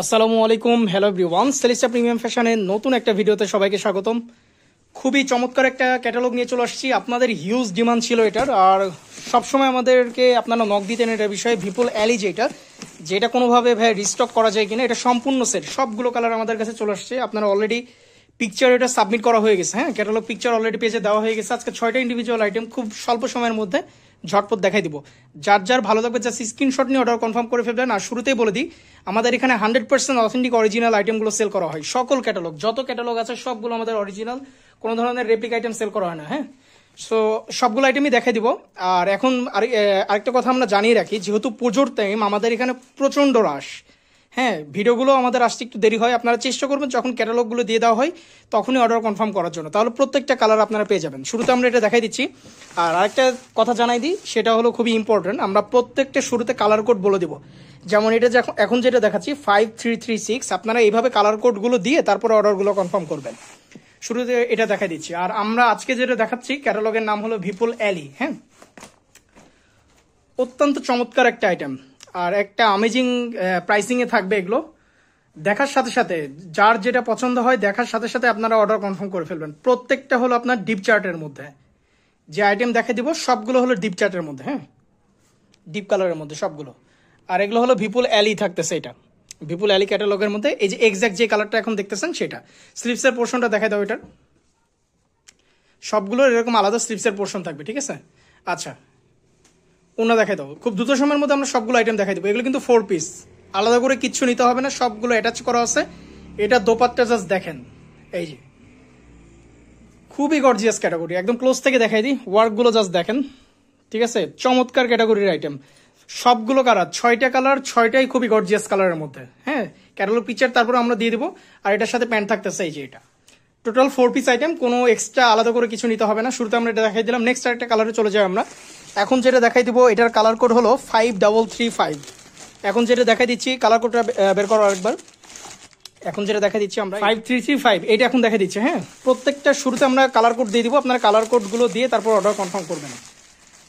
আসসালামু আলাইকুম, hello everyone. সেলিস্টা premium ফ্যাশনের নতুন একটা ভিডিওতে সবাইকে স্বাগতম। খুবই চমৎকার একটা ক্যাটালগ নিয়ে চলে আসছি। আপনাদের হিউজ ডিমান্ড ছিল এটার, আর সবসময় আমাদেরকে আপনারা নক দিতেন এটার বিষয়ে। ভিপুল অ্যালি যেটা কোনোভাবে ভাই রিস্টক করা যায় কিনা, এটা সম্পূর্ণ সেট সবগুলো কালার আমাদের কাছে চলে আসছে। আপনারা অলরেডি পিকচার এটা সাবমিট করা হয়ে গেছে, হ্যাঁ, ক্যাটালগ পিকচার অলরেডি পেজে দেওয়া হয়ে গেছে। আজকে 6টা ইন্ডিভিজুয়াল আইটেম খুব স্বল্প সময়ের মধ্যে ঝটপট দেখাই দিব। যার যার ভালো লাগবে জাস্ট স্ক্রিনশট নিয়ে অর্ডার কনফার্ম করে ফেলবেন। আর শুরুতেই বলে দিই, আমাদের এখানে 100% অথেন্টিক অরিজিনাল আইটেমগুলো সেল করা হয়। সকল ক্যাটালগ, যত ক্যাটালগ আছে সবগুলো আমাদের অরিজিনাল, কোনো ধরনের রেপ্লিক আইটেম সেল করা হয় না, হ্যাঁ। সো সবগুলো আইটেমই দেখাই দিব। আর এখন আরেকটা কথা আমরা জানিয়ে রাখি, যেহেতু পুজোর টাইম আমাদের এখানে প্রচণ্ড রাশ, হ্যাঁ, ভিডিওগুলো আমাদের আসতে একটু দেরি হয়। আপনারা চেষ্টা করবেন যখন ক্যাটালগুলো দিয়ে দেওয়া হয় তখনই অর্ডার কনফার্ম করার জন্য, তাহলে প্রত্যেকটা কালার আপনারা পেয়ে যাবেন। শুরুতে আমরা এটা দেখাই দিচ্ছি। আর আরেকটা কথা জানাই দিই, সেটা হলো খুবই ইম্পর্টেন্ট, আমরা প্রত্যেকটা শুরুতে কালার কোড বলে দিব। যেমন এটা এখন যেটা দেখাচ্ছি 5336, আপনারা এইভাবে কালার কোডগুলো দিয়ে তারপরে অর্ডারগুলো কনফার্ম করবেন। শুরুতে এটা দেখাই দিচ্ছি। আর আমরা আজকে যেটা দেখাচ্ছি ক্যাটালগের নাম হলো ভিপুল অ্যালি, হ্যাঁ। অত্যন্ত চমৎকার একটা আইটেম, আর একটা অ্যামেজিং প্রাইসিংয়ে থাকবে এগুলো। দেখার সাথে সাথে যার যেটা পছন্দ হয়, দেখার সাথে সাথে আপনারা অর্ডার কনফার্ম করে ফেলবেন। প্রত্যেকটা হলো আপনার ডিপ চার্টের মধ্যে। যে আইটেম দেখে দিব সবগুলো হলো ডিপ চার্টের মধ্যে, হ্যাঁ, ডিপ কালারের মধ্যে সবগুলো। আর এগুলো হলো ভিপুল অ্যালি থাকতেছে, এটা ভিপুল অ্যালি ক্যাটালগের মধ্যে। এই যে এক্স্যাক্ট যে কালারটা এখন দেখতেছেন সেটা। স্লিপসের পোর্শনটা দেখা দাও এটার। সবগুলোর এরকম আলাদা স্লিপসের পোর্শন থাকবে, ঠিক আছে। আচ্ছা, ওনা দেখাই দাও। খুব দ্রুত সময়ের মধ্যে আমরা সবগুলো আইটেম দেখাই দেবো। এগুলো কিন্তু 4 পিস, আলাদা করে কিচ্ছু নিতে হবে না, সবগুলো অ্যাটাচ করা আছে। এটা দোপাট্টা জাস্ট দেখেন, এই যে খুবই গর্জিয়াস ক্যাটাগরি। একদম ক্লোজ থেকে দেখাই দিই, ওয়ার্কগুলো জাস্ট দেখেন, ঠিক আছে। চমৎকার ক্যাটাগরির আইটেম সবগুলো। কালার 6টা কালার, 6টাই খুবই গর্জিয়াস কালারের মধ্যে, হ্যাঁ। ক্যাটালগ পিকচার তারপরে আমরা দিয়ে দেবো। আর এটার সাথে প্যান্ট থাকতেছে, এই যে এটা টোটাল 4 পিস আইটেম, কোনো এক্সট্রা আলাদা করে কিছু নিতে হবে না। শুরুতে আমরা এটা দেখাই দিলাম। নেক্সট আরেকটা কালারে চলে যাই আমরা। এখন যেটা দেখাই দিব এটার কালার কোড হলো 5335। এখন যেটা দেখাই দিচ্ছি কালার কোডটা বের করো আরেকবার। এখন যেটা দেখা দিচ্ছি আমরা 5335, এটা এখন দেখা দিচ্ছে, হ্যাঁ। প্রত্যেকটা শুরুতে আমরা কালার কোড দিয়ে দিব, আপনারা কালার কোডগুলো দিয়ে তারপর অর্ডার কনফার্ম করবেন।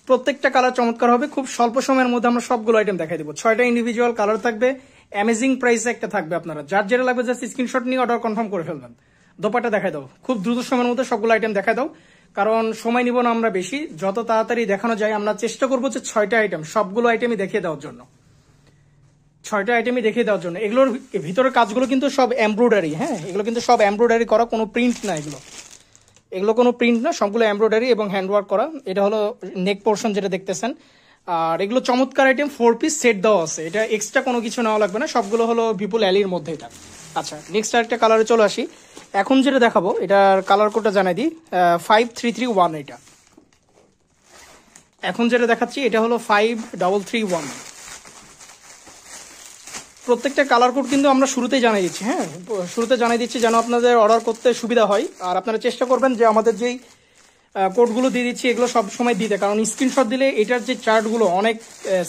প্রত্যেকটা কালার চমৎকার হবে। খুব স্বল্প সময়ের মধ্যে আমরা সবগুলো আইটেম দেখাই দিব। 6টা ইন্ডিভিজুয়াল কালার থাকবে, অ্যামেজিং প্রাইসে একটা থাকবে। আপনারা যার যেটা লাগবে জাস্ট স্ক্রিনশট নিয়ে অর্ডার কনফার্ম করে ফেলবেন। দোপাট্টা দেখাই দাও, খুব দ্রুত সময়ের মধ্যে সবগুলো আইটেম দেখাই দাও, কারণ সময় নিব না আমরা বেশি। যত তাড়াতাড়ি দেখানো যায় আমরা চেষ্টা করবো যে 6টা আইটেম সবগুলো আইটেমই দেখিয়ে দেওয়ার জন্য। 6টা আইটেমই দেখিয়ে দেওয়ার জন্য। এগুলোর ভিতরের কাজগুলো কিন্তু সব এমব্রয়ডারি, হ্যাঁ, এগুলো কিন্তু সব এমব্রয়ডারি করা, কোনো প্রিন্ট না এগুলো। এগুলো কোনো প্রিন্ট না, সবগুলো এমব্রয়ডারি এবং হ্যান্ডওয়ার্ক করা। এটা হলো নেক পোর্শন যেটা দেখতেছেন। আর এগুলো চমৎকার আইটেম, 4 পিস সেট দেওয়া আছে। এটা এক্সট্রা কোনো কিছু নেওয়া লাগবে না, সবগুলো হলো ভিপুল অ্যালির মধ্যে এটা। আচ্ছা, নেক্সট আরেকটা কালারে চলে আসি। এখন যেটা দেখাবো এটার কালার কোডটা জানাই দিই, 5331 এটা। এখন যেটা দেখাচ্ছি এটা হলো 5331। প্রত্যেকটা কালার কোড কিন্তু আমরা শুরুতেই জানাই দিচ্ছি, হ্যাঁ, শুরুতে জানাই দিচ্ছি যেন আপনাদের অর্ডার করতে সুবিধা হয়। আর আপনারা চেষ্টা করবেন যে আমাদের যেই কোডগুলো দিয়ে দিচ্ছি এগুলো সব সময় দিতে, কারণ স্ক্রিনশট দিলে এটার যে চার্টগুলো অনেক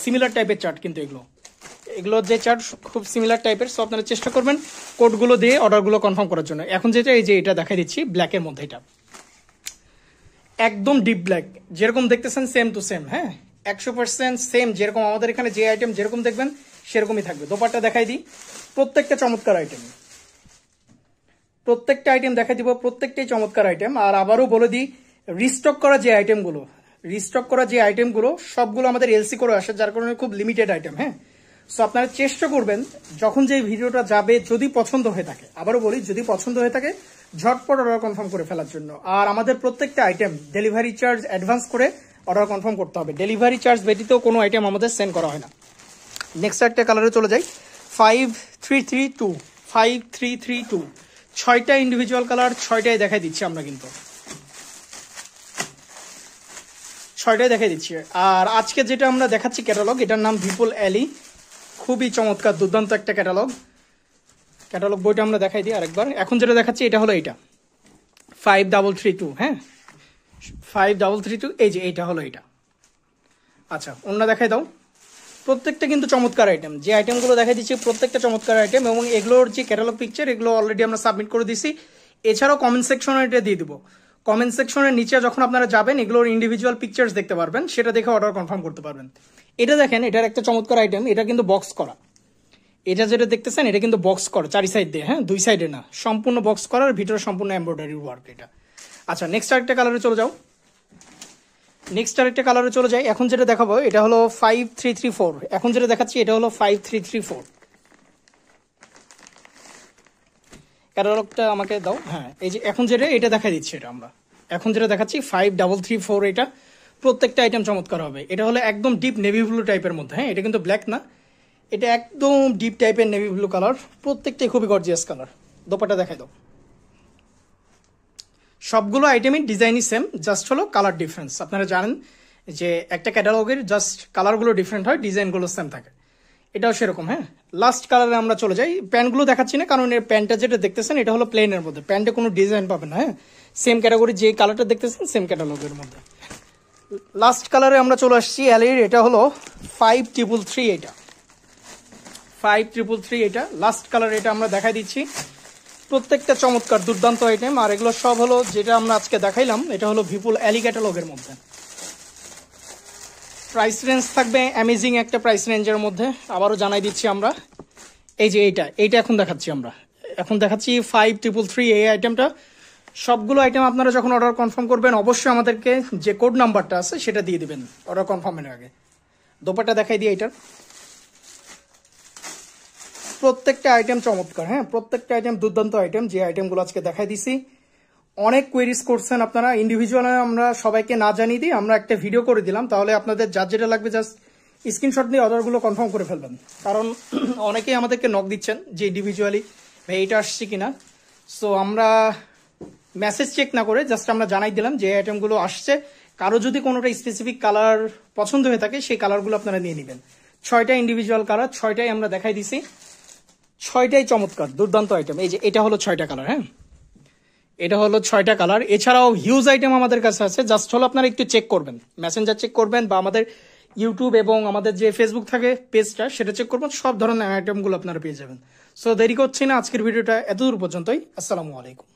সিমিলার টাইপের চার্ট, কিন্তু এগুলোর যে চার্ট খুব সিমিলার টাইপের। সো আপনারা চেষ্টা করবেন কোডগুলো দিয়ে অর্ডারগুলো কনফার্ম করার জন্য। এখন যেটা এই যে এটা দেখাই দিচ্ছি ব্ল্যাকের মধ্যে, এটা একদম ডিপ ব্ল্যাক, যেরকম দেখতেছেন সেম টু সেম, হ্যাঁ, 100% সেম। যেরকম আমাদের এখানে যে আইটেম যেরকম দেখবেন সেরকমই থাকবে। দোপাট্টা দেখাই দিই, প্রত্যেকটা চমৎকার আইটেম, প্রত্যেকটা আইটেম দেখাই দিব, প্রত্যেকটাই চমৎকার আইটেম। আর আবারও বলে দিই, রিস্টক করা যে আইটেমগুলো সবগুলো আমাদের এলসি করে আসে, যার কারণে খুব লিমিটেড আইটেম, হ্যাঁ। সো আপনারা চেষ্টা করবেন যখন যে ভিডিওটা যাবে যদি পছন্দ হয়ে থাকে, আবারও বলি যদি পছন্দ হয়ে থাকে ঝটপট অর্ডার কনফার্ম করে ফেলার জন্য। আর আমাদের প্রত্যেকটা আইটেম ডেলিভারি চার্জ অ্যাডভান্স করে অর্ডার কনফার্ম করতে হবে। ডেলিভারি চার্জ ব্যতীত কোনো আইটেম আমাদের সেন্ড করা হয় না। নেক্সট একটা কালারে চলে যাই, 5332। 6টা ইন্ডিভিজুয়াল কালার, 6টাই দেখাই দিচ্ছি আমরা, কিন্তু 6টাই দেখাই দিচ্ছি। আর আজকে যেটা আমরা দেখাচ্ছি ক্যাটালগ, এটার নাম ভিপুল অ্যালি। খুবই চমৎকার দুর্দান্ত একটা ক্যাটালগ বইটা আমরা দেখাই দিই আরেকবার। এখন যেটা দেখাচ্ছি এটা হলো এটা 5332, হ্যাঁ, 5332, এই যে এইটা হলো এটা। আচ্ছা, অন্য দেখাই দাও। প্রত্যেকটা কিন্তু চমৎকার আইটেম, যে আইটেমগুলো দেখাই দিচ্ছি প্রত্যেকটা চমৎকার আইটেম। এবং এগুলোর যে ক্যাটালগ পিকচার এগুলো অলরেডি আমরা সাবমিট করে দিছি। এছাড়াও কমেন্ট সেকশনে এটা দিয়ে দিব। কমেন্ট সেকশনের নিচে যখন আপনারা যাবেন এগুলোর ইন্ডিভিজুয়াল পিকচার্স দেখতে পারবেন, সেটা দেখে অর্ডার কনফার্ম করতে পারবেন। এটা দেখেন, এটার একটা চমৎকার আইটেম, এটা কিন্তু বক্স করা। এটা যেটা দেখতেছেন এটা কিন্তু বক্স করা চারি সাইড দিয়ে, হ্যাঁ 2 সাইডে না, সম্পূর্ণ বক্স করার ভিতরে সম্পূর্ণ এমব্রয়ডারি ওয়ার্ক এটা। আচ্ছা নেক্সট আরেকটা কালারে চলে যাও, নেক্সট আরেকটা কালারে চলে যাই। এখন যেটা দেখাবো এটা হলো 5334, এখন যেটা দেখাচ্ছি এটা হলো 5334। ক্যাটালগটা আমাকে দাও, হ্যাঁ এই যে এখন যেটা এটা দেখা দিচ্ছে, এটা আমরা এখন যেটা দেখাচ্ছি 5334, এটা প্রত্যেকটা আইটেম চমৎকার হবে। এটা হলো একদম ডিপ নেভি ব্লু টাইপের মধ্যে, হ্যাঁ এটা কিন্তু ব্ল্যাক না, এটা একদম ডিপ টাইপের নেভি ব্লু কালার, প্রত্যেকটাই খুবই গর্জিয়াস কালার। দোপাট্টা দেখাই দাও। সবগুলো আইটেমই ডিজাইনই সেম, জাস্ট হলো কালার ডিফারেন্স। আপনারা জানেন যে একটা ক্যাটালগের জাস্ট কালারগুলো ডিফারেন্ট হয়, ডিজাইনগুলো সেম থাকে, এটাও সেরকম। হ্যাঁ লাস্ট কালারে আমরা চলে যাই। প্যান্টগুলো দেখাচ্ছি না কারণ এর প্যান্টটা যেটা দেখতেছেন এটা হলো প্লেনের মধ্যে, প্যান্টে কোনো ডিজাইন পাবেন না, হ্যাঁ সেম ক্যাটাগরি যে কালারটা দেখতেছেন সেম ক্যাটালগের মধ্যে। লাস্ট কালারে আমরা চলে আসছি অ্যালির, এটা হলো 5333, এটা 5333, এটা লাস্ট কালার, এটা আমরা দেখাই দিচ্ছি। প্রত্যেকটা চমৎকার দুর্দান্ত আইটেম, আর এগুলো সব হলো যেটা আমরা আজকে দেখাইলাম এটা হলো বিপুল অ্যালি ক্যাটালগের মধ্যে। প্রাইস রেঞ্জ থাকবে অ্যামেজিং একটা প্রাইস রেঞ্জের মধ্যে। আবারও জানাই দিচ্ছি আমরা, এই যে এইটা এখন দেখাচ্ছি, আমরা এখন দেখাচ্ছি 5333 এই আইটেমটা। সবগুলো আইটেম আপনারা যখন অর্ডার কনফার্ম করবেন অবশ্যই আমাদেরকে যে কোড নাম্বারটা আছে সেটা দিয়ে দিবেন অর্ডার কনফার্মের আগে। দোপাট্টা দেখাই দিই এইটার, প্রত্যেকটা আইটেম চমৎকার, হ্যাঁ প্রত্যেকটা আইটেম দুর্দান্ত আইটেম। যে আইটেমগুলো আজকে দেখাই দিছি, অনেক কোয়েরিজ করছেন আপনারা, ইন্ডিভিজুয়ালি আমরা সবাইকে না জানিয়ে দিই, আমরা একটা ভিডিও করে দিলাম, তাহলে আপনাদের যার যেটা লাগবে জাস্ট স্ক্রিনশট দিয়ে অর্ডারগুলো কনফার্ম করে ফেলবেন। কারণ অনেকেই আমাদেরকে নক দিচ্ছেন যে ইন্ডিভিজুয়ালি ভাই এটা আসছে কিনা, সো আমরা মেসেজ চেক না করে জাস্ট আমরা জানাই দিলাম যে আইটেমগুলো আসছে। কারো যদি কোনোটা স্পেসিফিক কালার পছন্দ হয়ে থাকে সেই কালারগুলো আপনারা নিয়ে নেবেন। 6টা ইন্ডিভিজুয়াল কালার, 6টাই আমরা দেখাই দিছি, 6টাই চমৎকার দুর্দান্ত আইটেম। এই যে এটা হলো 6টা কালার, হ্যাঁ এটা হলো 6টা কালার। এছাড়াও হিউজ আইটেম আমাদের কাছে আছে, জাস্ট হলো আপনারা একটু চেক করবেন, মেসেঞ্জার চেক করবেন বা আমাদের ইউটিউব এবং আমাদের যে ফেসবুক থাকে পেজটা সেটা চেক করবেন, সব ধরনের আইটেমগুলো আপনারা পেয়ে যাবেন। সো দেরি করছি না, আজকের ভিডিওটা এতদূর পর্যন্তই। আসসালামু আলাইকুম।